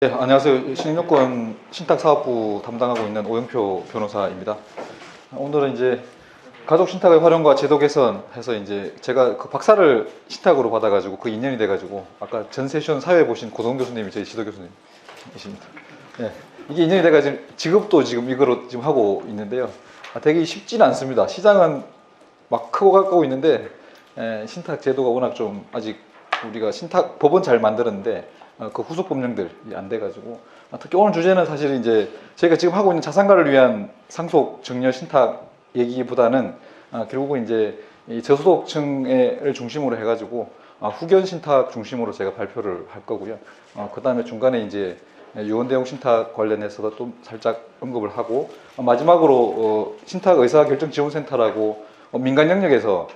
네, 안녕하세요. 신인여권 신탁사업부 담당하고 있는 오영표 변호사입니다. 오늘은 이제 가족 신탁의 활용과 제도 개선해서 이제 제가 그 박사를 신탁으로 받아가지고 그 2년이 돼가지고 아까 전 세션 사회 보신 고동 교수님이 저희 지도 교수님이십니다. 네, 이게 2년이 돼가지고 지급도 지금 이거로 지금 하고 있는데요. 되게 쉽지는 않습니다. 시장은 막 크고 가까고 있는데 신탁 제도가 워낙 좀 아직 우리가 신탁 법은 잘 만들었는데 그 후속 법령들이 안 돼가지고 특히 오늘 주제는 사실 이제 저희가 지금 하고 있는 자산가를 위한 상속 증여 신탁 얘기보다는 결국은 이제 이 저소득층을 중심으로 해가지고 후견 신탁 중심으로 제가 발표를 할 거고요. 그 다음에 중간에 이제 유언대용 신탁 관련해서도 또 살짝 언급을 하고 마지막으로 신탁 의사결정지원센터라고 민간 영역에서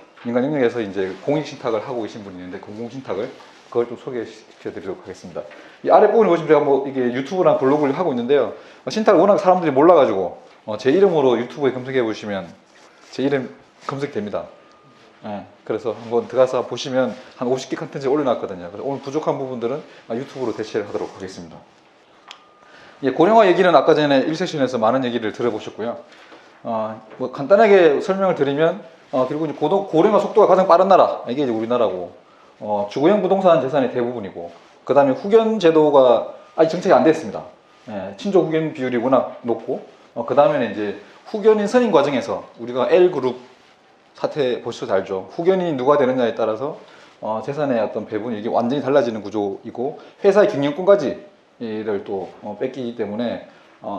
이제 공익 신탁을 하고 계신 분이 있는데 공공 신탁을 그걸 좀 소개시켜 드리도록 하겠습니다. 이 아래 부분에 보시면 제가 뭐 이게 유튜브랑 블로그를 하고 있는데요. 신탁을 워낙 사람들이 몰라가지고 제 이름으로 유튜브에 검색해 보시면 제 이름 검색됩니다. 그래서 한번 들어가서 보시면 한 50개 컨텐츠 올려놨거든요. 그래서 오늘 부족한 부분들은 유튜브로 대체를 하도록 하겠습니다. 고령화 얘기는 아까 전에 1세션에서 많은 얘기를 들어보셨고요. 뭐 간단하게 설명을 드리면 결국 고령화 속도가 가장 빠른 나라 이게 이제 우리나라고 주거용 부동산 재산이 대부분이고 그 다음에 후견 제도가 아직 정책이 안 됐습니다. 친족 후견 비율이 워낙 높고 그 다음에는 이제 후견인 선임 과정에서 우리가 L그룹 사태 보셔도 알죠. 후견인이 누가 되느냐에 따라서 재산의 어떤 배분이 이게 완전히 달라지는 구조이고 회사의 경영권까지를 또 뺏기기 때문에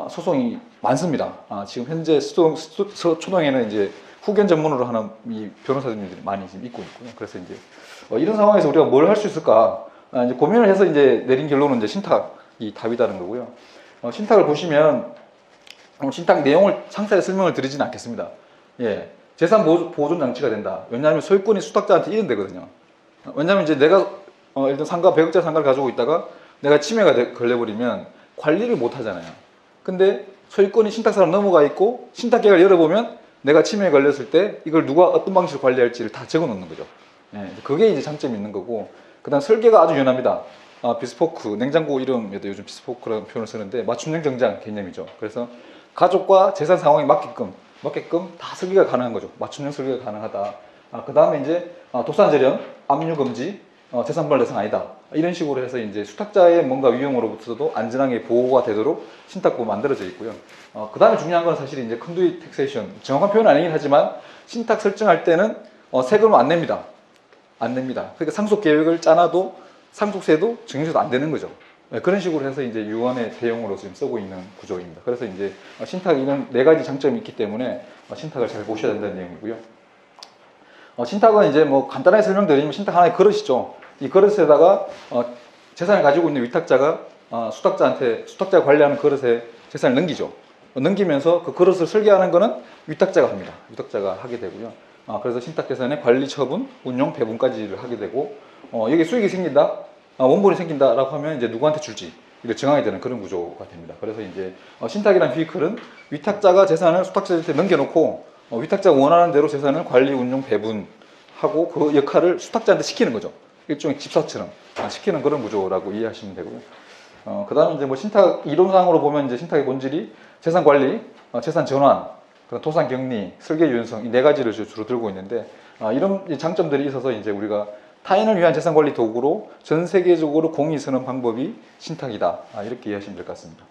소송이 많습니다. 지금 현재 초동에는 이제 후견 전문으로 하는 이 변호사들이 많이 지금 있고 있고요. 그래서 이제 이런 상황에서 우리가 뭘 할 수 있을까 이제 고민을 해서 이제 내린 결론은 이제 신탁이 답이다는 거고요. 신탁을 보시면 신탁 내용을 상세히 설명을 드리지는 않겠습니다. 재산 보존 장치가 된다. 왜냐하면 소유권이 수탁자한테 이전되거든요. 왜냐하면 이제 내가 일단 상가 100억짜리 상가를 가지고 있다가 내가 침해가 걸려버리면 관리를 못 하잖아요. 근데 소유권이 신탁사로 넘어가 있고 신탁계약을 열어보면 내가 침해에 걸렸을 때 이걸 누가 어떤 방식으로 관리할지를 다 적어 놓는 거죠. 그게 이제 장점이 있는 거고, 그 다음 설계가 아주 유연합니다. 비스포크, 냉장고 이름에도 요즘 비스포크라는 표현을 쓰는데 맞춤형 정장 개념이죠. 그래서 가족과 재산 상황에 맞게끔 다 설계가 가능한 거죠. 맞춤형 설계가 가능하다. 그 다음에 이제 도산 재련, 압류 금지, 재산분할 대상 아니다. 이런 식으로 해서 이제 수탁자의 뭔가 위험으로부터도 안전하게 보호가 되도록 신탁법이 만들어져 있고요. 그 다음에 중요한 건 사실 이제 컨듀이트 텍세이션. 정확한 표현은 아니긴 하지만 신탁 설정할 때는 세금을 안 냅니다. 그러니까 상속 계획을 짜놔도 상속세도 증여세도 안 되는 거죠. 그런 식으로 해서 이제 유언의 대용으로 지금 쓰고 있는 구조입니다. 그래서 이제 신탁 이런 4가지 장점이 있기 때문에 신탁을 잘 보셔야 된다는 내용이고요. 신탁은 이제 뭐 간단하게 설명드리면 신탁 하나의 그릇이죠. 이 그릇에다가 재산을 가지고 있는 위탁자가 수탁자가 관리하는 그릇에 재산을 넘기죠. 넘기면서 그 그릇을 설계하는 거는 위탁자가 합니다. 위탁자가 하게 되고요. 그래서 신탁 재산의 관리, 처분, 운용, 배분까지를 하게 되고 여기 수익이 생긴다, 원본이 생긴다라고 하면 이제 누구한테 줄지 이걸 정하게 되는 그런 구조가 됩니다. 그래서 이제 신탁이라는 비클은 위탁자가 재산을 수탁자한테 넘겨놓고 위탁자가 원하는 대로 재산을 관리, 운용, 배분하고 그 역할을 수탁자한테 시키는 거죠. 일종의 집사처럼 시키는 그런 구조라고 이해하시면 되고요. 그 다음에 이제 뭐 신탁 이론상으로 보면 이제 신탁의 본질이 재산 관리, 재산 전환, 토산 격리, 설계 유연성 이 4가지를 주로 들고 있는데 이런 장점들이 있어서 이제 우리가 타인을 위한 재산 관리 도구로 전 세계적으로 공이 서는 방법이 신탁이다. 이렇게 이해하시면 될 것 같습니다.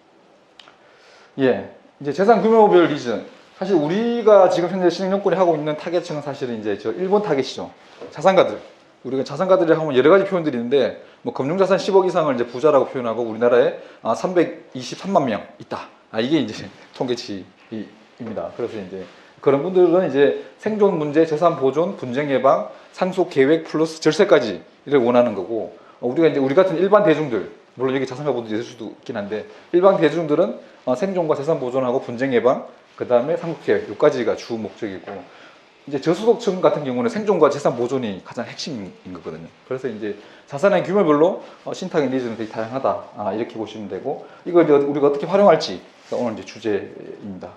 이제 재산 규모별 기준. 사실 우리가 지금 현재 신흥정권이 하고 있는 타겟층은 사실은 이제 저 일본 타겟이죠. 자산가들. 우리가 자산가들이 하면 여러 가지 표현들이 있는데 뭐 금융자산 10억 이상을 이제 부자라고 표현하고 우리나라에 323만 명 있다. 이게 이제 통계치입니다. 그래서 이제 그런 분들은 이제 생존 문제, 재산 보존, 분쟁 예방, 상속 계획 플러스 절세까지를 원하는 거고 우리가 이제 우리 같은 일반 대중들 물론 여기 자산가분들이 있을 수도 있긴 한데 일반 대중들은 생존과 재산 보존하고 분쟁 예방 그 다음에 상속 계획 여기까지가 주 목적이고 이제 저소득층 같은 경우는 생존과 재산 보존이 가장 핵심인 거거든요. 그래서 이제 자산의 규모별로 신탁의 니즈는 되게 다양하다 이렇게 보시면 되고 이걸 우리가 어떻게 활용할지 오늘 이제 주제입니다.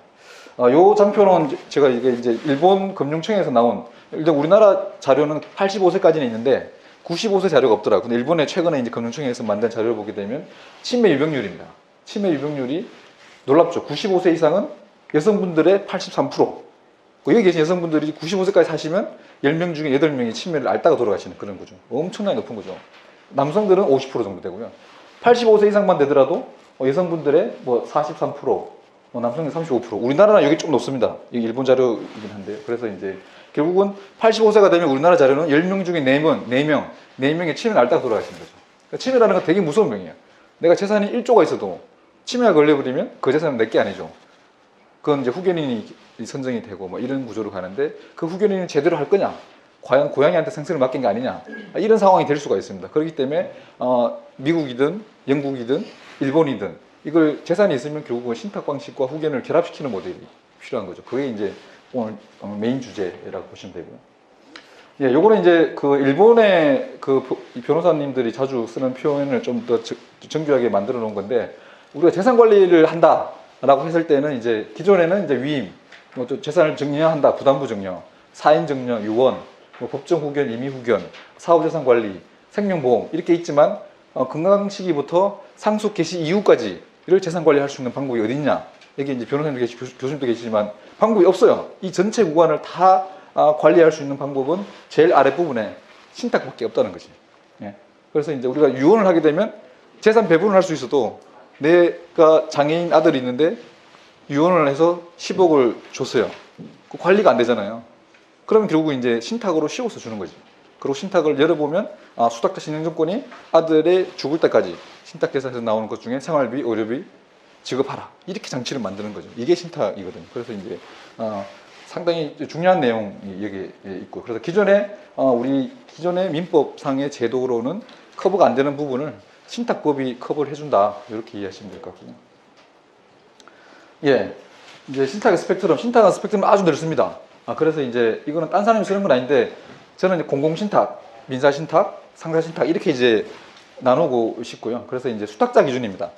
요 장표는 이게 이제 일본 금융청에서 나온 일단 우리나라 자료는 85세까지는 있는데 95세 자료가 없더라. 근데 일본의 최근에 이제 금융청에서 만든 자료를 보게 되면 치매 유병률입니다. 치매 유병률이 놀랍죠. 95세 이상은 여성분들의 83%. 여기 계신 여성분들이 95세까지 사시면 10명 중에 8명이 치매를 앓다가 돌아가시는 그런 거죠. 엄청나게 높은 거죠. 남성들은 50% 정도 되고요. 85세 이상만 되더라도 여성분들의 뭐 43%, 남성의 35%. 우리나라는 여기 좀 높습니다. 이게 일본 자료이긴 한데요. 그래서 이제 결국은 85세가 되면 우리나라 자료는 10명 중에 4명의 치매를 앓다가 돌아가시는 거죠. 그러니까 치매라는 건 되게 무서운 병이에요. 내가 재산이 1조가 있어도 치매가 걸려버리면 그 재산은 내게 아니죠. 그건 이제 후견인이 선정이 되고 뭐 이런 구조로 가는데 그 후견인이 제대로 할 거냐? 과연 고양이한테 생사를 맡긴 게 아니냐? 이런 상황이 될 수가 있습니다. 그렇기 때문에 미국이든 영국이든 일본이든 이걸 재산이 있으면 결국은 신탁 방식과 후견을 결합시키는 모델이 필요한 거죠. 그게 이제 오늘 메인 주제라고 보시면 되고요. 예, 요거는 이제 그 일본의 그 변호사님들이 자주 쓰는 표현을 좀 더 정교하게 만들어 놓은 건데 우리가 재산 관리를 한다라고 했을 때는 이제 기존에는 이제 위임, 뭐 또 재산을 정리한다, 부담부 정려, 사인 정려, 유언, 뭐 법정 후견, 임의 후견, 사업재산 관리, 생명보험 이렇게 있지만 건강 시기부터 상속 개시 이후까지를 재산 관리할 수 있는 방법이 어디 있냐? 여기 이제 변호사님도 계시고 교수님도 계시지만 방법이 없어요. 이 전체 구간을 다 관리할 수 있는 방법은 제일 아랫부분에 신탁밖에 없다는 거지. 예. 그래서 이제 우리가 유언을 하게 되면 재산 배분을 할 수 있어도 내가 장애인 아들이 있는데 유언을 해서 10억을 줬어요. 그 관리가 안 되잖아요. 그러면 결국 이제 신탁으로 씌워서 주는 거지. 그리고 신탁을 열어보면 수탁자 신용증권이 아들의 죽을 때까지 신탁계산에서 나오는 것 중에 생활비, 의료비 지급하라. 이렇게 장치를 만드는 거죠. 이게 신탁이거든요. 그래서 이제 상당히 중요한 내용이 여기에 있고, 그래서 기존에 우리 기존의 민법상의 제도로는 커버가 안 되는 부분을 신탁법이 커버를 해준다. 이렇게 이해하시면 될 것 같고요. 예, 이제 신탁의 스펙트럼, 신탁의 스펙트럼은 아주 넓습니다. 그래서 이제 이거는 딴 사람이 쓰는 건 아닌데 저는 이제 공공신탁, 민사신탁, 상사신탁 이렇게 이제 나누고 싶고요. 그래서 이제 수탁자 기준입니다.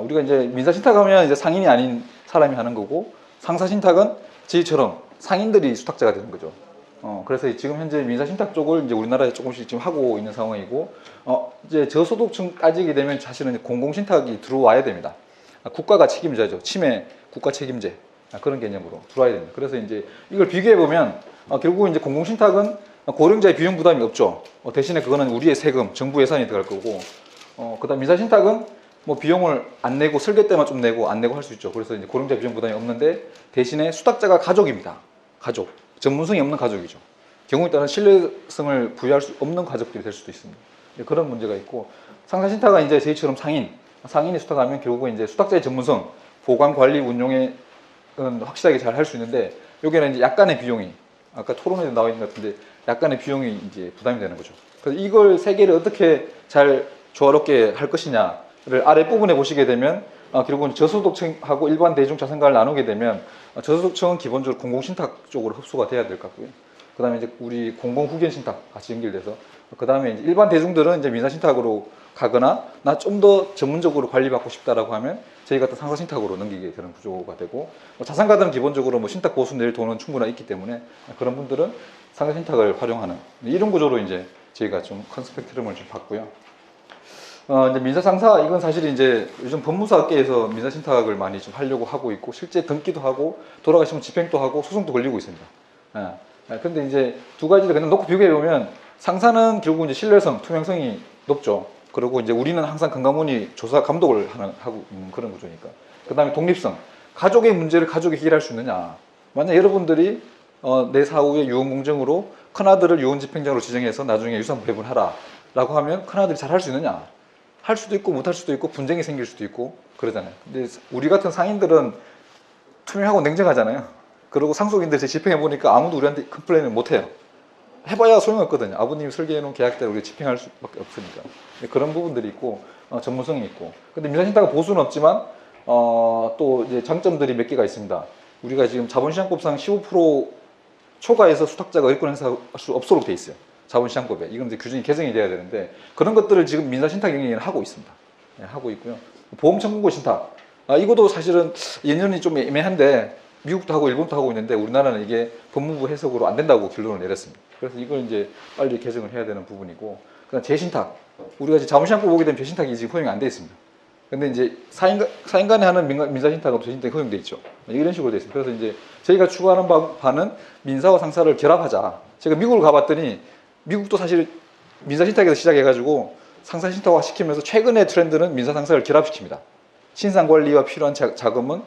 우리가 이제 민사신탁하면 이제 상인이 아닌 사람이 하는 거고, 상사신탁은 저희처럼 상인들이 수탁자가 되는 거죠. 그래서 지금 현재 민사신탁 쪽을 이제 우리나라에 조금씩 지금 하고 있는 상황이고, 이제 저소득층 따지게 되면 사실은 공공신탁이 들어와야 됩니다. 국가가 책임져야죠. 치매 국가 책임제. 그런 개념으로 들어와야 됩니다. 그래서 이제 이걸 비교해 보면 결국 이제 공공신탁은 고령자의 비용 부담이 없죠. 대신에 그거는 우리의 세금, 정부 예산이 들어갈 거고, 그다음 민사신탁은 뭐 비용을 안 내고 설계 때만 좀 내고 안 내고 할 수 있죠. 그래서 이제 고령자 비용 부담이 없는데 대신에 수탁자가 가족입니다. 가족, 전문성이 없는 가족이죠. 경우에 따라 신뢰성을 부여할 수 없는 가족들이 될 수도 있습니다. 그런 문제가 있고, 상사신탁은 이제 저희처럼 상인이 수탁하면 결국은 이제 수탁자의 전문성, 보관, 관리, 운용에 확실하게 잘 할 수 있는데, 여기는 이제 약간의 비용이 아까 토론에도 나와 있는 것 같은데 약간의 비용이 이제 부담이 되는 거죠. 그래서 이걸 세 개를 어떻게 잘 조화롭게 할 것이냐를 아랫부분에 보시게 되면 결국은 저소득층하고 일반 대중 자산가를 나누게 되면 저소득층은 기본적으로 공공신탁 쪽으로 흡수가 돼야 될 것 같고요. 그 다음에 이제 우리 공공후견신탁 같이 연결돼서, 그 다음에 이제 일반 대중들은 이제 민사신탁으로 가거나 나 좀 더 전문적으로 관리받고 싶다라고 하면 저희 같은 상사신탁으로 넘기게 되는 구조가 되고, 자산가들은 기본적으로 뭐 신탁 보수 낼 돈은 충분히 있기 때문에 그런 분들은 상사신탁을 활용하는 이런 구조로 이제 저희가 좀 큰 스펙트럼을 좀 봤고요. 이제 민사상사, 이건 사실 이제 요즘 법무사학계에서 민사신탁을 많이 좀 하려고 하고 있고, 실제 등기도 하고 돌아가시면 집행도 하고 소송도 걸리고 있습니다. 근데 이제 두 가지를 그냥 놓고 비교해 보면, 상사는 결국 이제 신뢰성, 투명성이 높죠. 그리고 이제 우리는 항상 건강문의 조사 감독을 하고 있는 그런 구조니까. 그 다음에 독립성, 가족의 문제를 가족이 해결할 수 있느냐. 만약 여러분들이 내 사후에 유언공증으로 큰아들을 유언집행장으로 지정해서 나중에 유산 배분하라 라고 하면 큰아들이 잘 할 수 있느냐. 할 수도 있고 못할 수도 있고 분쟁이 생길 수도 있고 그러잖아요. 근데 우리 같은 상인들은 투명하고 냉정하잖아요. 그리고 상속인들이 집행해 보니까 아무도 우리한테 컴플레인을 못 해요. 해봐야 소용없거든요. 아버님이 설계해놓은 계약대로 우리가 집행할 수밖에 없으니까. 그런 부분들이 있고 전문성이 있고. 근데 민사신탁은 보수는 없지만 또 이제 장점들이 몇 개가 있습니다. 우리가 지금 자본시장법상 15% 초과해서 수탁자가 의권 행사할 수 없도록 돼 있어요. 자본시장법에. 이건 이제 규정이 개정이 돼야 되는데, 그런 것들을 지금 민사신탁 영역에는 하고 있습니다. 하고 있고요. 보험청구고 신탁. 이것도 사실은 예년이 좀 애매한데 미국도 하고 일본도 하고 있는데 우리나라는 이게 법무부 해석으로 안 된다고 결론을 내렸습니다. 그래서 이걸 이제 빨리 개정을 해야 되는 부분이고, 그다음 재신탁. 우리가 이제 자문시장 보게 되면 재신탁이 지금 허용이 안 돼 있습니다. 근데 이제 사인 간에 하는 민사 신탁은 재신탁이 허용돼 있죠. 이런 식으로 돼 있습니다. 그래서 이제 저희가 추구하는 바는 민사와 상사를 결합하자. 제가 미국을 가봤더니 미국도 사실 민사 신탁에서 시작해가지고 상사 신탁화 시키면서 최근의 트렌드는 민사 상사를 결합시킵니다. 신상 관리와 필요한 자금은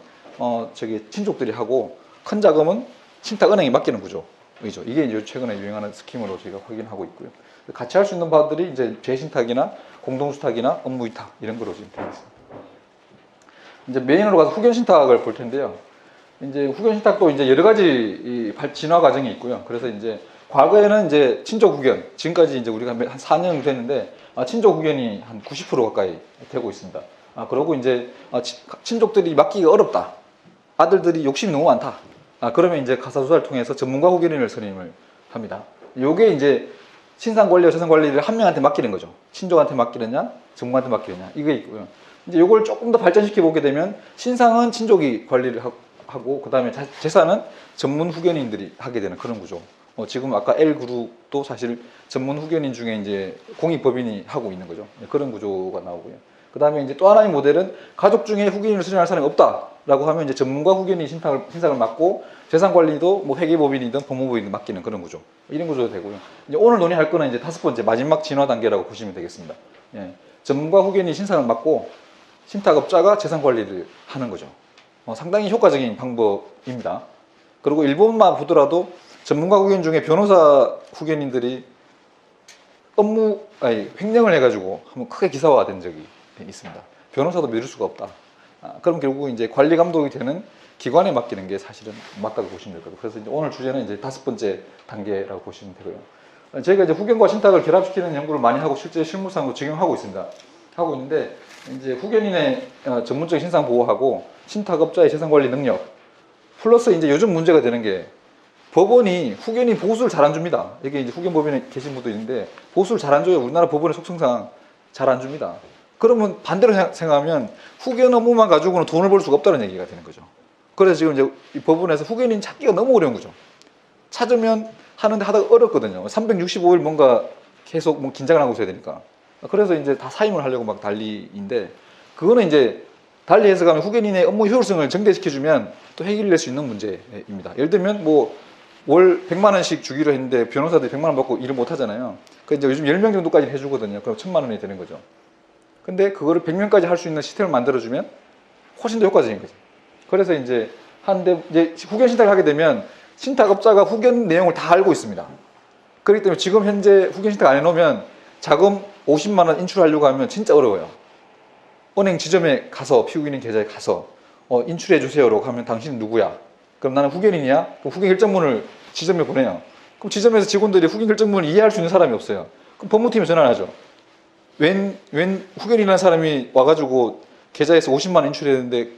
친족들이 하고 큰 자금은 신탁은행이 맡기는 구조이죠. 이게 이제 최근에 유행하는 스킴으로 저희가 확인하고 있고요. 같이 할 수 있는 바들이 이제 재신탁이나 공동수탁이나 업무위탁 이런 거로 지금 되어 있습니다. 이제 메인으로 가서 후견 신탁을 볼 텐데요. 이제 후견 신탁도 이제 여러 가지 진화 과정이 있고요. 그래서 이제 과거에는 이제 친족 후견, 지금까지 이제 우리가 한 4년 됐는데 친족 후견이 한 90% 가까이 되고 있습니다. 그러고 이제 친족들이 맡기기가 어렵다. 아들들이 욕심이 너무 많다. 그러면 이제 가사수사를 통해서 전문가 후견인을 선임을 합니다. 요게 이제 신상 관리와 재산 관리를 한 명한테 맡기는 거죠. 친족한테 맡기느냐, 전문가한테 맡기느냐 이게 있고요. 이제 요걸 조금 더 발전시켜 보게 되면 신상은 친족이 관리를 하고 그다음에 재산은 전문 후견인들이 하게 되는 그런 구조. 지금 아까 L그룹도 사실 전문 후견인 중에 이제 공익법인이 하고 있는 거죠. 그런 구조가 나오고요. 그다음에 이제 또 하나의 모델은 가족 중에 후견인을 수령할 사람이 없다라고 하면 이제 전문가 후견인이 신상을 맡고 재산 관리도 뭐 회계법인이든 법무법인이든 맡기는 그런 구조. 이런 구조도 되고요. 이제 오늘 논의할 거는 이제 5번째 마지막 진화 단계라고 보시면 되겠습니다. 전문가 후견인이 신상을 맡고 신탁업자가 재산 관리를 하는 거죠. 상당히 효과적인 방법입니다. 그리고 일본만 보더라도 전문가 후견 중에 변호사 후견인들이 횡령을 해가지고 한번 크게 기사화된 적이 있습니다. 변호사도 믿을 수가 없다. 그럼 결국 이제 관리 감독이 되는 기관에 맡기는 게 사실은 맞다고 보시면 될 거예요. 그래서 이제 오늘 주제는 이제 5번째 단계라고 보시면 되고요. 저희가 이제 후견과 신탁을 결합시키는 연구를 많이 하고 실제 실무상으로 적용하고 있습니다. 하고 있는데 이제 후견인의 전문적인 신상 보호하고 신탁업자의 재산 관리 능력 플러스 이제 요즘 문제가 되는 게 법원이 후견인 보수를 잘 안 줍니다. 이게 이제 후견법인에 계신 분도 있는데 보수를 잘 안 줘요. 우리나라 법원의 속성상 잘 안 줍니다. 그러면 반대로 생각하면 후견 업무만 가지고는 돈을 벌 수가 없다는 얘기가 되는 거죠. 그래서 지금 이제 이 법원에서 후견인 찾기가 너무 어려운 거죠. 찾으면 하는데 하다가 어렵거든요. 365일 뭔가 계속 뭐 긴장을 하고 있어야 되니까. 그래서 이제 다 사임을 하려고 막 난리인데 그거는 이제 달리 해석하면 후견인의 업무 효율성을 증대시켜주면 또 해결될 수 있는 문제입니다. 예를 들면 뭐 월 100만 원씩 주기로 했는데 변호사들이 100만 원 받고 일을 못 하잖아요. 그래서 이제 요즘 10명 정도까지 해주거든요. 그럼 1000만 원이 되는 거죠. 근데 그거를 100명까지 할 수 있는 시스템을 만들어주면 훨씬 더 효과적인 거죠. 그래서 이제 이제 후견 신탁을 하게 되면 신탁업자가 후견 내용을 다 알고 있습니다. 그렇기 때문에 지금 현재 후견 신탁 안 해놓으면 자금 50만 원 인출하려고 하면 진짜 어려워요. 은행 지점에 가서 피고인인 계좌에 가서 인출해 주세요라고 하면 당신은 누구야? 그럼 나는 후견인이야? 그럼 후견 결정문을 지점에 보내요. 그럼 지점에서 직원들이 후견 결정문을 이해할 수 있는 사람이 없어요. 그럼 법무팀에 전화를 하죠. 웬 후견인이라는 사람이 와가지고 계좌에서 50만 원 인출했는데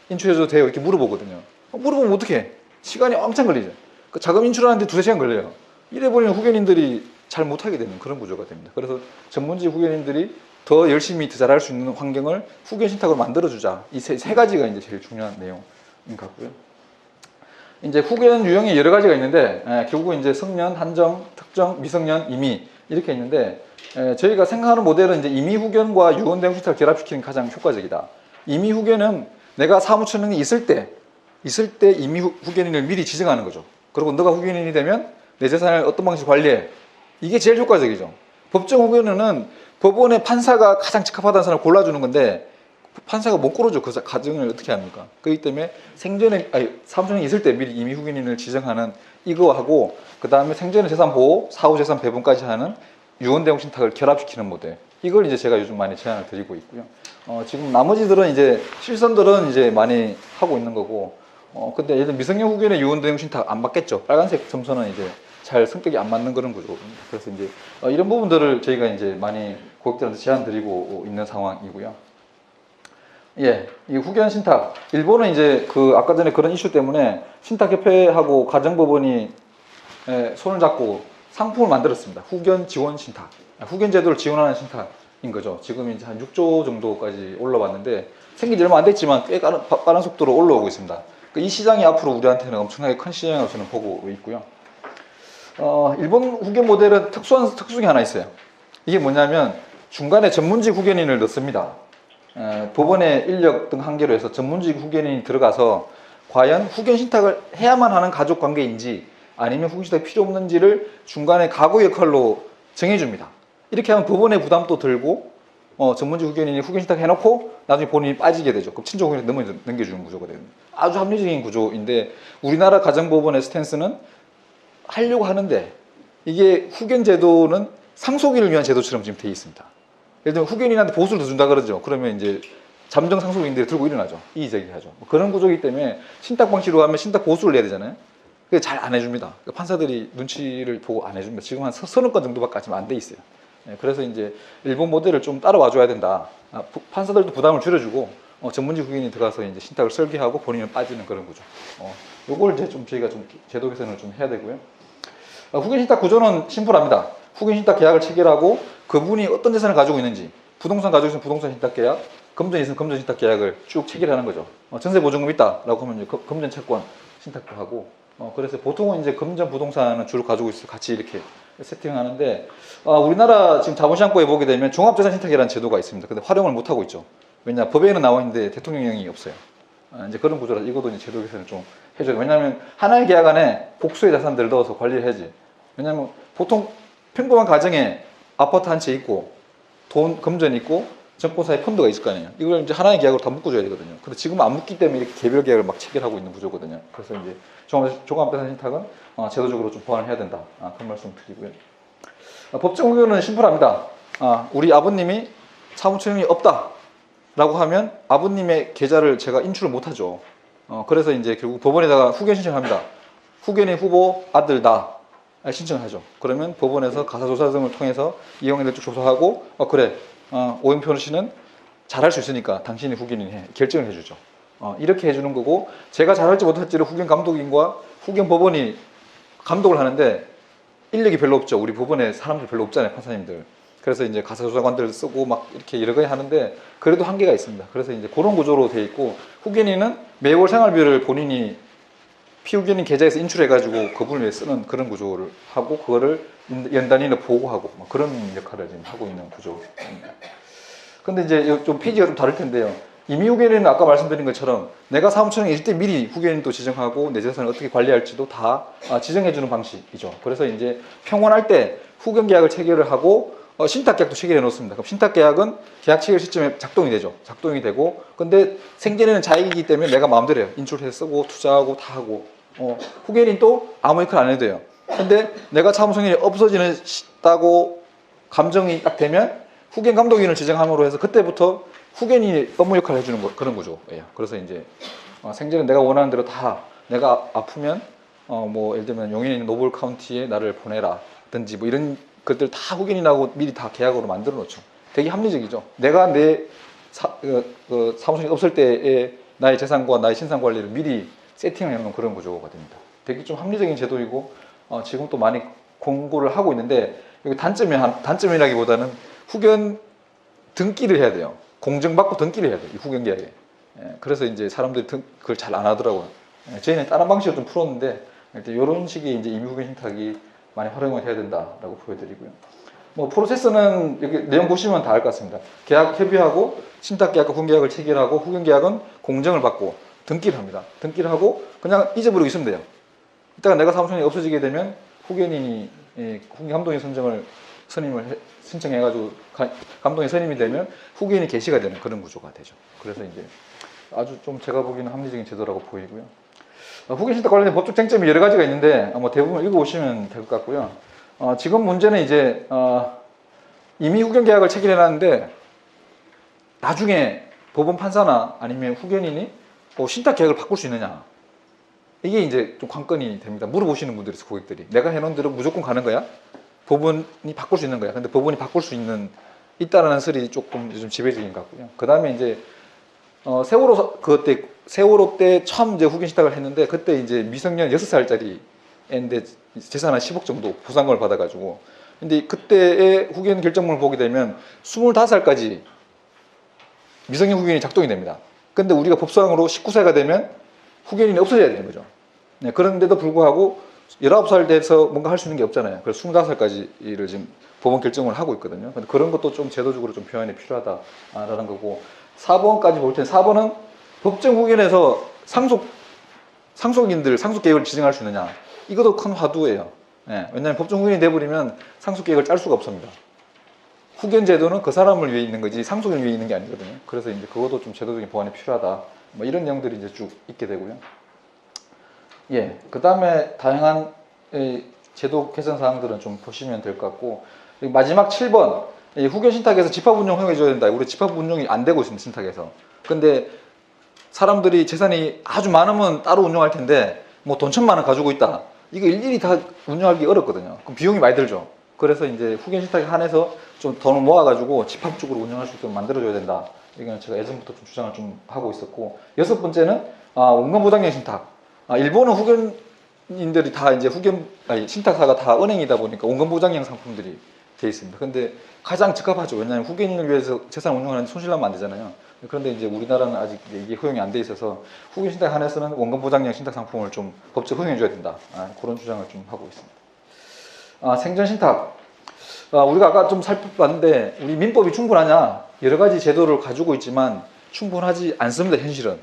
인출해줘도 돼요? 이렇게 물어보거든요. 물어보면 어떡해? 시간이 엄청 걸리죠. 그 자금 인출하는데 2-3시간 걸려요. 이래버리면 후견인들이 잘 못하게 되는 그런 구조가 됩니다. 그래서 전문직 후견인들이 더 열심히 더 잘할 수 있는 환경을 후견 신탁으로 만들어주자. 이 세 가지가 이제 제일 중요한 내용인 것 같고요. 이제 후견 유형이 여러 가지가 있는데 결국 이제 성년, 한정, 특정, 미성년, 임의 이렇게 있는데 저희가 생각하는 모델은 이제 임의 후견과 유언 대응 신탁을 결합시키는 게 가장 효과적이다. 임의 후견은 내가 사무처능이 있을 때 임의 후견인을 미리 지정하는 거죠. 그리고 너가 후견인이 되면 내 재산을 어떤 방식으로 관리해. 이게 제일 효과적이죠. 법정 후견인은 법원의 판사가 가장 적합하다는 사람을 골라주는 건데 판사가 못 고르죠. 그 가정을 어떻게 합니까? 그렇기 때문에 사무처능이 있을 때 미리 임의 후견인을 지정하는 이거하고 그 다음에 생전의 재산 보호, 사후 재산 배분까지 하는 유언 대응 신탁을 결합시키는 모델. 이걸 이제 제가 요즘 많이 제안을 드리고 있고요. 지금 나머지들은 이제 실선들은 이제 많이 하고 있는 거고 근데 예를 들어 미성년 후견의 유언 대응 신탁 안 받겠죠. 빨간색 점선은 이제 잘 성격이 안 맞는 그런 구조거든요. 그래서 이제 이런 부분들을 저희가 이제 많이 고객들한테 제안 드리고 있는 상황이고요. 이 후견 신탁. 일본은 이제 아까 전에 그런 이슈 때문에 신탁협회하고 가정법원이 손을 잡고 상품을 만들었습니다. 후견 지원 신탁. 후견 제도를 지원하는 신탁인 거죠. 지금 이제 한 6조 정도까지 올라왔는데 생긴 지 얼마 안 됐지만 꽤 빠른 속도로 올라오고 있습니다. 이 시장이 앞으로 우리한테는 엄청나게 큰 시장이라고 저는 보고 있고요. 일본 후견 모델은 특수한 게 하나 있어요. 이게 뭐냐면 중간에 전문직 후견인을 넣습니다. 법원의 인력 등 한계로 해서 전문직 후견인이 들어가서 과연 후견 신탁을 해야만 하는 가족 관계인지 아니면 후견 신탁이 필요 없는지를 중간에 가구 역할로 정해줍니다. 이렇게 하면 법원의 부담도 들고 전문직 후견인이 후견 신탁 해놓고 나중에 본인이 빠지게 되죠. 그럼 친족 후견인 넘겨주는 구조가 되는 아주 합리적인 구조인데 우리나라 가정법원의 스탠스는 하려고 하는데 이게 후견 제도는 상속인을 위한 제도처럼 지금 돼 있습니다. 예를 들면 후견인한테 보수를 더 준다 그러죠. 그러면 이제 잠정 상속인들이 들고 일어나죠. 이의제기하죠. 그런 구조이기 때문에 신탁 방식으로 하면 신탁 보수를 내야 되잖아요. 그게 잘 안 해줍니다. 판사들이 눈치를 보고 안 해줍니다. 지금 한 30건 정도밖에 지금 안 돼 있어요. 그래서 이제 일본 모델을 좀 따라와 줘야 된다. 판사들도 부담을 줄여주고 전문직 후견인이 들어가서 이제 신탁을 설계하고 본인은 빠지는 그런 구조. 요걸 이제 좀 저희가 좀 제도 개선을 좀 해야 되고요. 후견 신탁 구조는 심플합니다. 후견 신탁 계약을 체결하고 그분이 어떤 재산을 가지고 있는지 부동산 가지고 있으면 부동산 신탁 계약, 금전이 있으면 금전 신탁 계약을 쭉 체결하는 거죠. 전세 보증금 있다라고 하면 이제 금전 채권 신탁도 하고 그래서 보통은 이제 금전 부동산은 주로 가지고 있어 같이 이렇게 세팅하는데 우리나라 지금 자본시장법에 보게 되면 종합재산 신탁이라는 제도가 있습니다. 근데 활용을 못 하고 있죠. 왜냐 법에는 나와 있는데 대통령령이 없어요. 이제 그런 구조라 이것도 이제 제도 개선을 좀 해줘요. 왜냐하면 하나의 계약 안에 복수의 자산들을 넣어서 관리를 해야지. 왜냐하면 보통 평범한 가정에 아파트 한 채 있고 돈 금전 있고 정보사에 펀드가 있을 거 아니에요. 이걸 이제 하나의 계약으로 다 묶어줘야 되거든요. 근데 지금은 안 묶기 때문에 이렇게 개별 계약을 막 체결하고 있는 구조거든요. 그래서 이제 종합재산 신탁은 제도적으로 좀 보완을 해야 된다. 그런 말씀 드리고요. 법정 의견은 심플합니다. 우리 아버님이 사무처형이 없다라고 하면 아버님의 계좌를 제가 인출을 못하죠. 그래서 이제 결국 법원에다가 후견 신청합니다. 후견인 후보 아들 나 신청을 하죠. 그러면 법원에서 가사조사 등을 통해서 이용인들 쭉 조사하고 그래 오영표 씨는 잘할 수 있으니까 당신이 후견인 해 결정을 해주죠. 이렇게 해주는 거고 제가 잘할지 못할지를 후견 감독인과 후견 법원이 감독을 하는데 인력이 별로 없죠. 우리 법원에 사람들 별로 없잖아요, 판사님들. 그래서 이제 가사조사관들 쓰고 막 이렇게 여러 가지 하는데 그래도 한계가 있습니다. 그래서 이제 그런 구조로 돼 있고 후견인은 매월 생활비를 본인이 피후견인 계좌에서 인출해가지고 그분을 위해 쓰는 그런 구조를 하고 그거를 연단위는 보고하고 뭐 그런 역할을 지금 하고 있는 구조입니다. 근데 이제 좀 페이지가 좀 다를 텐데요. 임의 후견인은 아까 말씀드린 것처럼 내가 사무처장일 때 미리 후견인도 지정하고 내 재산을 어떻게 관리할지도 다 지정해주는 방식이죠. 그래서 이제 평원할 때 후견 계약을 체결을 하고 신탁 계약도 체결해 놓습니다. 그럼 신탁 계약은 계약 체결 시점에 작동이 되죠. 작동이 되고 근데 생전에는 자익이기 때문에 내가 마음대로 해요. 인출해서 쓰고 투자하고 다 하고 후견인 또 아무 역할 안 해도 돼요. 근데 내가 사무성이 없어지다고 감정이 딱 되면 후견 감독인을 지정함으로 해서 그때부터 후견인이 업무 역할을 해주는 그런 구조예요. 그래서 이제 생전에 내가 원하는 대로 다 내가 아프면 뭐 예를 들면 용인에 있는 노블 카운티에 나를 보내라든지 뭐 이런 것들 다 후견인하고 미리 다 계약으로 만들어 놓죠. 되게 합리적이죠. 내가 내 사무성이 없을 때의 나의 재산과 나의 신상 관리를 미리 세팅을 해놓은 그런 구조가 됩니다. 되게 좀 합리적인 제도이고 지금 또 많이 공고를 하고 있는데 여기 단점이라기보다는 후견 등기를 해야 돼요. 공증받고 등기를 해야 돼요. 이 후견 계약에. 그래서 이제 사람들이 그걸 잘 안 하더라고요. 저희는 다른 방식으로 좀 풀었는데 일단 이런 식의 이제 임의후견 신탁이 많이 활용을 해야 된다라고 보여드리고요. 뭐 프로세스는 여기 내용 보시면 다 알 것 같습니다. 계약 협의하고 신탁 계약과 후견 계약을 체결하고 후견 계약은 공증을 받고 등기를 합니다. 등기를 하고 그냥 잊어버리고 있으면 돼요. 이따가 내가 사무총이 없어지게 되면 후견인이 후견 감독인 선임을 신청해가지고 감독인 선임이 되면 후견인이 개시가 되는 그런 구조가 되죠. 그래서 이제 아주 좀 제가 보기에는 합리적인 제도라고 보이고요. 후견 신탁 관련된 법적 쟁점이 여러 가지가 있는데 뭐 대부분 읽어보시면 될 것 같고요. 지금 문제는 이제 이미 후견 계약을 체결해놨는데 나중에 법원 판사나 아니면 후견인이 신탁 계약을 바꿀 수 있느냐, 이게 이제 좀 관건이 됩니다. 물어보시는 분들이 있어요, 고객들이. 내가 해놓은 대로 무조건 가는 거야? 법원이 바꿀 수 있는 거야? 근데 법원이 바꿀 수 있다라는 설이 조금 요즘 지배적인 것 같고요. 그 다음에 이제 세월호 때 처음 이제 후견 신탁을 했는데 그때 이제 미성년 6살짜리인데 재산 한 10억 정도 보상금을 받아가지고, 근데 그때의 후견 결정문을 보게 되면 25살까지 미성년 후견이 작동이 됩니다. 근데 우리가 법상으로 19세가 되면 후견인이 없어져야 되는 거죠. 그런데도 불구하고 19살 돼서 뭔가 할 수 있는 게 없잖아요. 그래서 25살까지를 지금 법원 결정을 하고 있거든요. 근데 그런 것도 좀 제도적으로 좀 표현이 필요하다라는 거고 4번까지 볼 텐데 4번은 법정 후견에서 상속인들 상속 계획을 지정할 수 있느냐 이것도 큰 화두예요. 예, 왜냐하면 법정 후견이 돼버리면 상속 계획을 짤 수가 없습니다. 후견 제도는 그 사람을 위해 있는 거지 상속을 위해 있는 게 아니거든요. 그래서 이제 그것도 좀 제도적인 보완이 필요하다. 뭐 이런 내용들이 이제 쭉 있게 되고요. 예, 그 다음에 다양한 제도 개선 사항들은 좀 보시면 될 것 같고 마지막 7번 후견 신탁에서 집합 운용 허용해줘야 된다. 우리 집합 운용이 안 되고 있습니다. 신탁에서. 근데 사람들이 재산이 아주 많으면 따로 운용할 텐데 뭐 돈 1,000만 원 가지고 있다. 이거 일일이 다 운용하기 어렵거든요. 그럼 비용이 많이 들죠. 그래서 이제 후견 신탁에 한해서 좀 돈을 모아가지고 집합적으로 운영할 수 있도록 만들어줘야 된다. 이건 제가 예전부터 좀 주장을 좀 하고 있었고 6번째는 원금보장형 신탁. 일본은 후견인들이 다 이제 신탁사가 다 은행이다 보니까 원금보장형 상품들이 돼 있습니다. 근데 가장 적합하죠. 왜냐하면 후견인을 위해서 재산 운용하는데 손실나면 안 되잖아요. 그런데 이제 우리나라는 아직 이게 허용이 안 돼 있어서 후견 신탁 한해서는 원금보장형 신탁 상품을 좀 법적 허용해줘야 된다. 그런 주장을 좀 하고 있습니다. 생전 신탁. 우리가 아까 좀 살펴봤는데 우리 민법이 충분하냐? 여러 가지 제도를 가지고 있지만 충분하지 않습니다. 현실은.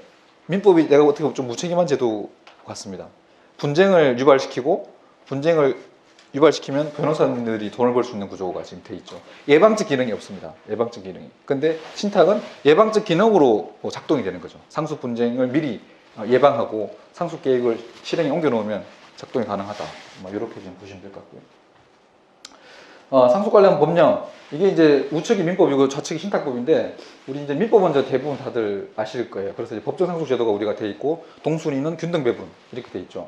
민법이 내가 어떻게 보면 좀 무책임한 제도 같습니다. 분쟁을 유발시키면 변호사님들이 돈을 벌 수 있는 구조가 지금 돼 있죠. 예방적 기능이 없습니다. 예방적 기능이. 근데 신탁은 예방적 기능으로 작동이 되는 거죠. 상속 분쟁을 미리 예방하고 상속 계획을 실행에 옮겨 놓으면 작동이 가능하다. 이렇게 좀 보시면 될 것 같고요. 상속 관련 법령. 이게 이제 우측이 민법이고 좌측이 신탁법인데 우리 이제 민법은 이제 대부분 다들 아실 거예요. 그래서 이제 법정 상속 제도가 우리가 돼 있고 동순위는 균등 배분 이렇게 돼 있죠.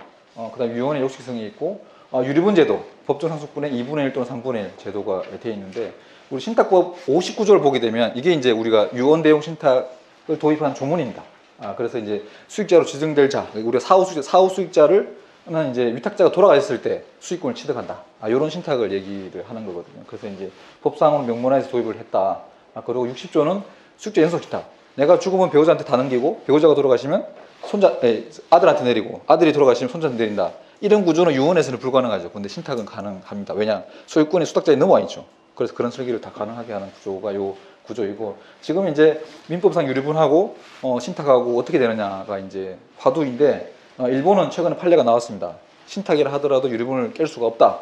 그다음 유언의 역식성이 있고 유리분 제도, 법정 상속분의 2분의 1 또는 3분의 1 제도가 되어 있는데 우리 신탁법 59조를 보게 되면 이게 이제 우리가 유언 대용 신탁을 도입한 조문입니다. 그래서 이제 수익자로 지정될 자, 우리가 사후 수익자를 는 이제 위탁자가 돌아가 있을 때 수익권을 취득한다. 이런 신탁을 얘기를 하는 거거든요. 그래서 이제 법상으로 명문화해서 도입을 했다. 그리고 60조는 수익자 연속 신탁. 내가 죽으면 배우자한테 다 넘기고 배우자가 돌아가시면 아들한테 내리고 아들이 돌아가시면 손자한테 내린다. 이런 구조는 유언에서는 불가능하죠. 근데 신탁은 가능합니다. 왜냐? 소유권이 수탁자에 넘어와 있죠. 그래서 그런 설계를 다 가능하게 하는 구조가 요 구조이고 지금 이제 민법상 유리분하고 신탁하고 어떻게 되느냐가 이제 화두인데 일본은 최근에 판례가 나왔습니다. 신탁이라 하더라도 유리분을 깰 수가 없다.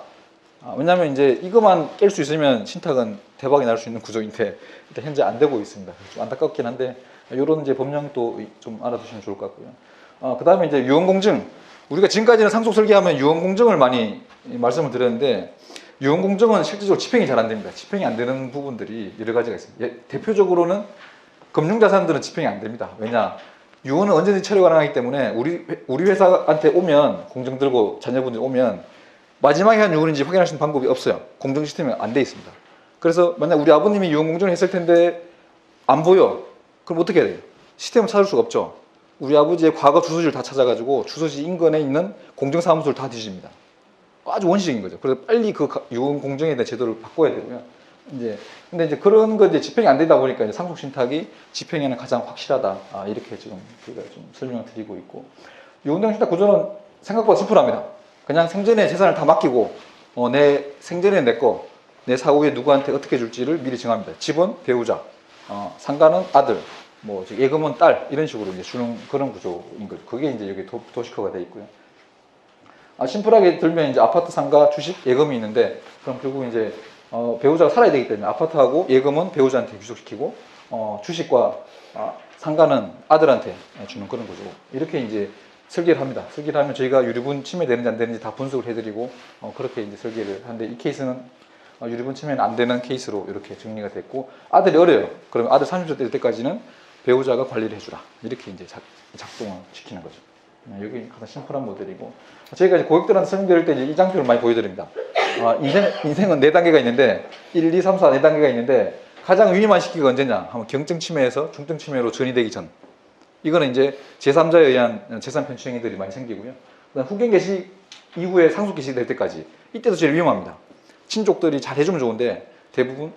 왜냐하면 이제 이것만 깰 수 있으면 신탁은 대박이 날 수 있는 구조인데 일단 현재 안 되고 있습니다. 좀 안타깝긴 한데 이런 이제 법령도 좀 알아두시면 좋을 것 같고요. 그 다음에 이제 유언공증. 우리가 지금까지는 상속 설계하면 유언공증을 많이 말씀을 드렸는데 유언공증은 실질적으로 집행이 잘 안 됩니다. 집행이 안 되는 부분들이 여러 가지가 있습니다. 대표적으로는 금융자산들은 집행이 안 됩니다. 왜냐? 유언은 언제든지 처리 가능하기 때문에 우리 회사한테 오면 공증 들고 자녀분들이 오면 마지막에 한 유언인지 확인할 수 있는 방법이 없어요. 공증 시스템이 안 돼 있습니다. 그래서 만약 우리 아버님이 유언 공증을 했을 텐데 안 보여. 그럼 어떻게 해야 돼요? 시스템을 찾을 수가 없죠. 우리 아버지의 과거 주소지를 다 찾아가지고 주소지 인근에 있는 공증사무소를 다 뒤집니다. 아주 원시적인 거죠. 그래서 빨리 그 유언 공증에 대한 제도를 바꿔야 되고요. 근데 이제 그런 거 이제 집행이 안 되다 보니까 이제 상속 신탁이 집행에는 가장 확실하다. 이렇게 지금 저희가 좀 설명을 드리고 있고. 유언대용 신탁 구조는 생각보다 심플합니다. 그냥 생전에 재산을 다 맡기고, 내 생전에 내 거, 내 사후에 누구한테 어떻게 줄지를 미리 정합니다. 집은 배우자, 상가는 아들, 예금은 딸, 이런 식으로 이제 주는 그런 구조인 거죠. 그게 이제 여기 도식화가 되어 있고요. 심플하게 들면 이제 아파트, 상가, 주식, 예금이 있는데, 그럼 결국 이제 배우자가 살아야 되기 때문에 아파트하고 예금은 배우자한테 귀속시키고 주식과 상가는 아들한테 주는 그런 거죠. 이렇게 이제 설계를 합니다. 설계를 하면 저희가 유리분 침해되는지 안 되는지 다 분석을 해드리고 그렇게 이제 설계를 하는데 이 케이스는 유리분 침해는 안 되는 케이스로 이렇게 정리가 됐고 아들이 어려요. 그러면 아들 30岁 될 때까지는 배우자가 관리를 해주라. 이렇게 이제 작동을 시키는 거죠. 여기 가장 심플한 모델이고 저희가 이제 고객들한테 설명드릴 때 이 장표를 많이 보여드립니다. 인생은 4단계가 있는데 1, 2, 3, 4 4단계가 있는데 가장 위험한 시기가 언제냐 하면 경증 침해에서 중증 침해로 전이되기 전. 이거는 이제 제3자에 의한 재산 편취 행위들이 많이 생기고요. 그다음 후견 개시 이후에 상속 개시 될 때까지 이때도 제일 위험합니다. 친족들이 잘 해주면 좋은데 대부분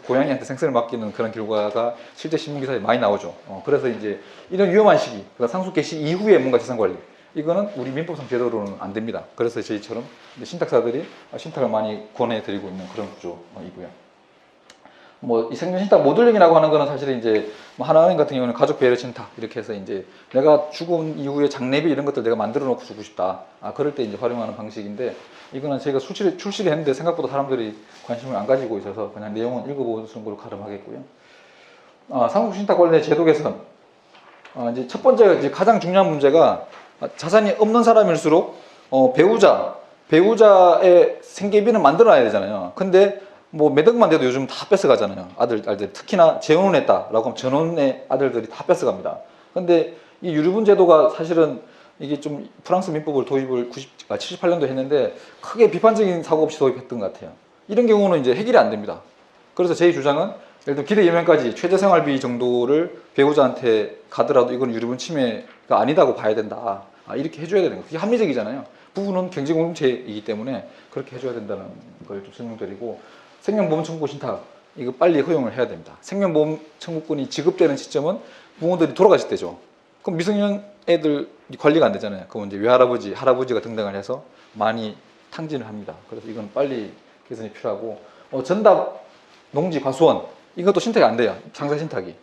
고양이한테 생사를 맡기는 그런 결과가 실제 신문기사에 많이 나오죠. 그래서 이제 이런 위험한 시기, 상속 개시 이후에 뭔가 재산 관리, 이거는 우리 민법상 제도로는 안 됩니다. 그래서 저희처럼 신탁사들이 신탁을 많이 권해드리고 있는 그런 구조이고요. 뭐 이 생존신탁 모듈링이라고 하는 거는 사실 이제 뭐 하나은행 같은 경우는 가족 배려 신탁 이렇게 해서 이제 내가 죽은 이후에 장례비 이런 것들 내가 만들어 놓고 주고 싶다. 그럴 때 이제 활용하는 방식인데 이거는 저희가 출시를 했는데 생각보다 사람들이 관심을 안 가지고 있어서 그냥 내용은 읽어보는 걸로 가름하겠고요. 상속신탁 관련 제도 개선. 이제 첫 번째 이제 가장 중요한 문제가 자산이 없는 사람일수록 배우자의 생계비는 만들어놔야 되잖아요. 근데 뭐 매덕만 돼도 요즘 다 뺏어가잖아요. 아들 특히나 재혼을 했다라고 하면 전혼의 아들들이 다 뺏어갑니다. 근데 이 유류분 제도가 사실은 이게 좀 프랑스 민법을 도입을 78년도 했는데 크게 비판적인 사고 없이 도입했던 것 같아요. 이런 경우는 이제 해결이 안 됩니다. 그래서 제 주장은 예를 들어 기대 예명까지 최저생활비 정도를 배우자한테 가더라도 이건 유류분 침해가 아니다고 봐야 된다. 이렇게 해줘야 되는 거예요. 그게 합리적이잖아요. 부부는 경제공동체이기 때문에 그렇게 해줘야 된다는 걸 좀 설명드리고 생명보험 청구 신탁 이거 빨리 허용을 해야 됩니다. 생명보험 청구권이 지급되는 시점은 부모들이 돌아가실 때죠. 그럼 미성년 애들 관리가 안 되잖아요. 그럼 이제 외할아버지, 할아버지가 등장을 해서 많이 탕진을 합니다. 그래서 이건 빨리 개선이 필요하고 전답 농지 과수원 이것도 신탁이 안 돼요. 상세 신탁이.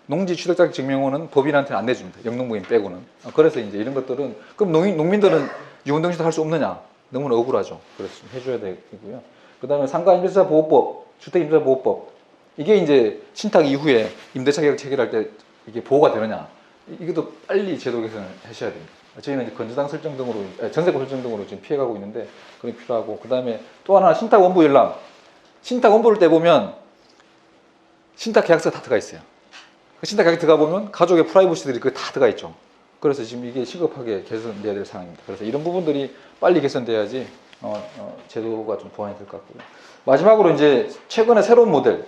농지 취득자격 증명원은 법인한테는 안 내줍니다. 영농부인 빼고는. 그래서 이제 이런 것들은 그럼 농민들은 유언등신탁 할 수 없느냐? 너무나 억울하죠. 그래서 좀 해줘야 되고요. 그 다음에 상가임대차보호법, 주택임대차보호법 이게 이제 신탁 이후에 임대차 계약 체결할 때 이게 보호가 되느냐? 이것도 빨리 제도 개선을 하셔야 됩니다. 저희는 이제 건조당 설정 등으로 전세금 설정 등으로 지금 피해가고 있는데 그게 필요하고 그 다음에 또 하나 신탁 원부 열람. 신탁 원부를 떼보면 신탁 계약서가 다 들어가 있어요. 신탁 계약 들어가 보면 가족의 프라이버시들이 그 다 들어가 있죠. 그래서 지금 이게 시급하게 개선돼야 될 상황입니다. 그래서 이런 부분들이 빨리 개선돼야지 제도가 좀 보완이 될 것 같고요. 마지막으로 이제 최근에 새로운 모델.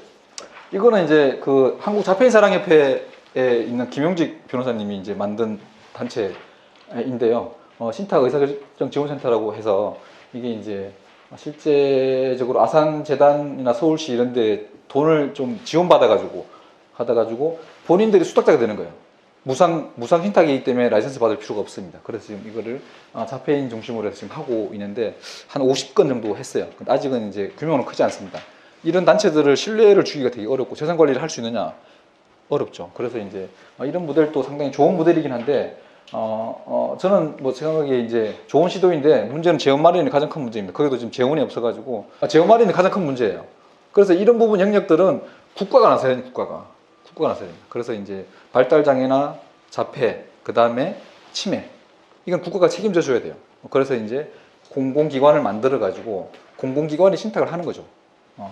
이거는 이제 그 한국 자폐인 사랑협회에 있는 김용직 변호사님이 이제 만든 단체인데요. 신탁 의사결정 지원센터라고 해서 이게 이제 실제적으로 아산재단이나 서울시 이런 데 돈을 좀 지원받아가지고 본인들이 수탁자가 되는 거예요. 무상 신탁이기 때문에 라이선스 받을 필요가 없습니다. 그래서 지금 이거를 자폐인 중심으로 해서 지금 하고 있는데 한 50건 정도 했어요. 근데 아직은 이제 규모는 크지 않습니다. 이런 단체들을 신뢰를 주기가 되게 어렵고 재산 관리를 할 수 있느냐 어렵죠. 그래서 이제 이런 모델도 상당히 좋은 모델이긴 한데 저는 뭐 생각하기에 이제 좋은 시도인데 문제는 재원 마련이 가장 큰 문제입니다. 거기도 지금 재원이 없어가지고 재원 마련이 가장 큰 문제예요. 그래서 이런 부분 영역들은 국가가 나서야 됩니다. 국가가 나서야 됩니다. 그래서 이제 발달장애나 자폐, 그 다음에 치매 이건 국가가 책임져 줘야 돼요. 그래서 이제 공공기관을 만들어 가지고 공공기관이 신탁을 하는 거죠.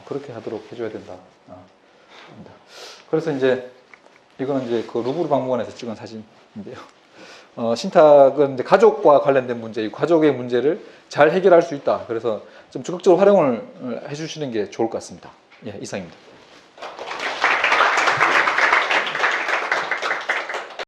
그렇게 하도록 해줘야 된다. 그래서 이제 이거는 이제 그 루브르 박물관에서 찍은 사진인데요. 신탁은 이제 가족과 관련된 문제, 가족의 문제를 잘 해결할 수 있다. 그래서 좀 적극적으로 활용을 해주시는 게 좋을 것 같습니다. 예, 이상입니다.